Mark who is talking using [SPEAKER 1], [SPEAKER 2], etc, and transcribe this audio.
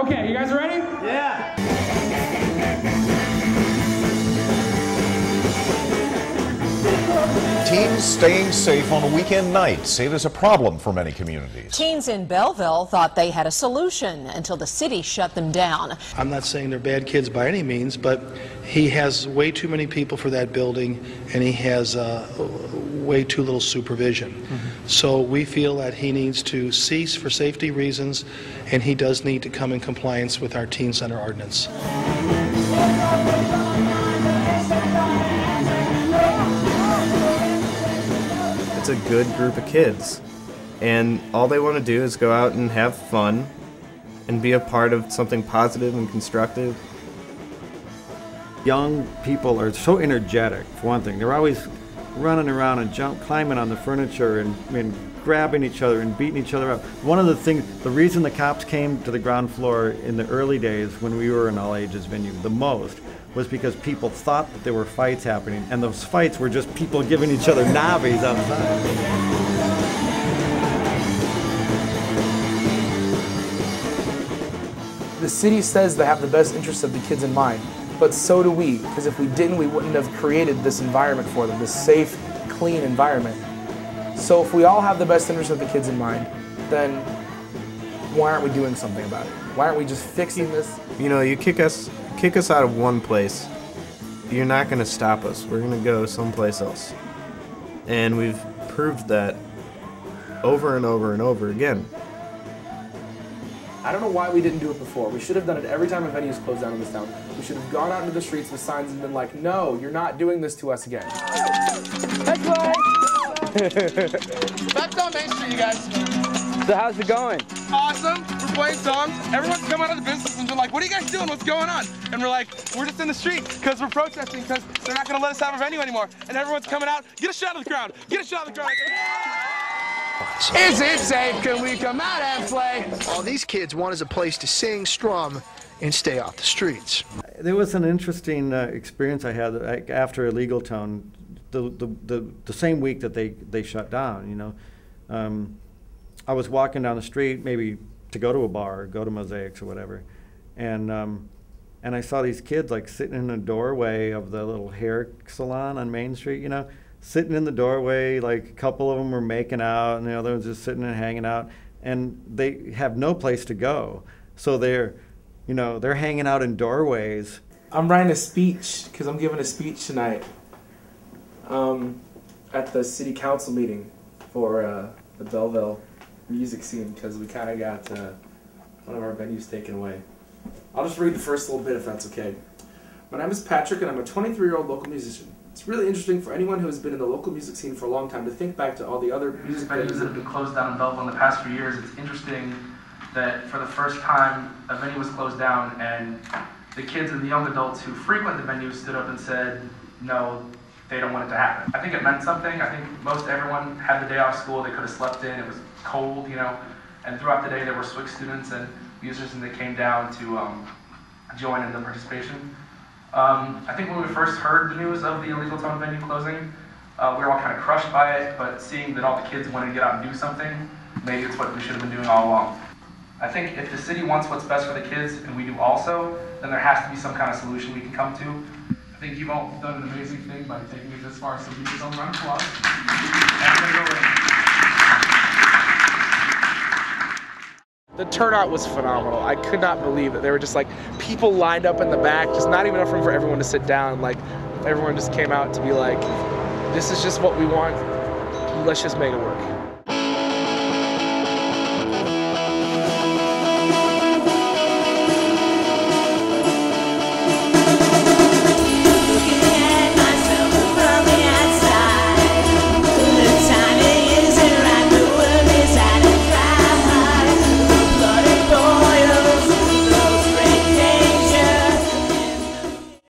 [SPEAKER 1] Okay, you guys ready?
[SPEAKER 2] Yeah.
[SPEAKER 3] Teens staying safe on weekend nights. It is a problem for many communities.
[SPEAKER 4] Teens in Belleville thought they had a solution until the city shut them down.
[SPEAKER 5] I'm not saying they're bad kids by any means, but he has way too many people for that building, and he has way too little supervision. So we feel that he needs to cease for safety reasons, and he does need to come in compliance with our teen center ordinance.
[SPEAKER 2] It's a good group of kids, and all they want to do is go out and have fun and be a part of something positive and constructive.
[SPEAKER 6] Young people are so energetic, for one thing. They're always running around and climbing on the furniture and grabbing each other and beating each other up. One of the things, the reason the cops came to the ground floor in the early days when we were an all-ages venue the most was because people thought that there were fights happening, and those fights were just people giving each other nobbies outside.
[SPEAKER 7] The city says they have the best interests of the kids in mind, but so do we, because if we didn't, we wouldn't have created this environment for them, this safe, clean environment. So if we all have the best interests of the kids in mind, then why aren't we doing something about it? Why aren't we just fixing this?
[SPEAKER 2] You know, you kick us out of one place, you're not going to stop us. We're going to go someplace else. And we've proved that over and over and over again.
[SPEAKER 7] I don't know why we didn't do it before. We should have done it every time a venue is closed down in this town. We should have gone out into the streets with signs and been like, no, you're not doing this to us again.
[SPEAKER 8] That's on Main Street, you guys.
[SPEAKER 7] So how's it going?
[SPEAKER 8] Awesome. We're playing songs. Everyone's come out of the business and they're like, what are you guys doing? What's going on? And we're like, we're just in the street because we're protesting because they're not going to let us have a venue anymore. And everyone's coming out. Get a shot of the crowd. Get a shot of the crowd. Is it safe? Can we come out and play?
[SPEAKER 9] All these kids want is a place to sing, strum, and stay off the streets.
[SPEAKER 6] There was an interesting experience I had after Illegal Tone, the same week that they shut down, you know. I was walking down the street, maybe to go to a bar, or go to Mosaics or whatever, and I saw these kids like sitting in the doorway of the little hair salon on Main Street, you know, sitting in the doorway, like a couple of them were making out, and the other ones just sitting and hanging out, and they have no place to go, so they're hanging out in doorways.
[SPEAKER 7] I'm writing a speech because I'm giving a speech tonight at the city council meeting for the Belleville music scene because we kind of got one of our venues taken away. I'll just read the first little bit if that's okay. My name is Patrick and I'm a 23-year-old local musician. It's really interesting for anyone who has been in the local music scene for a long time to think back to all the other music venues that have been closed down in Belleville in the past few years. It's interesting that for the first time a venue was closed down and the kids and the young adults who frequent the venue stood up and said no, they don't want it to happen. I think it meant something. I think most everyone had the day off school, they could have slept in, it was cold, you know, and throughout the day there were SWX students and musicians that came down to join in the participation. I think when we first heard the news of the Illegal Tone venue closing, we were all kind of crushed by it, but seeing that all the kids wanted to get out and do something, maybe it's what we should have been doing all along. I think if the city wants what's best for the kids, and we do also, then there has to be some kind of solution we can come to. I think you've all done an amazing thing by taking it this far, so give yourself a round of applause. The turnout was phenomenal. I could not believe that there were just like people lined up in the back, just not even enough room for everyone to sit down. Like everyone just came out to be like, this is just what we want. Let's just make it work.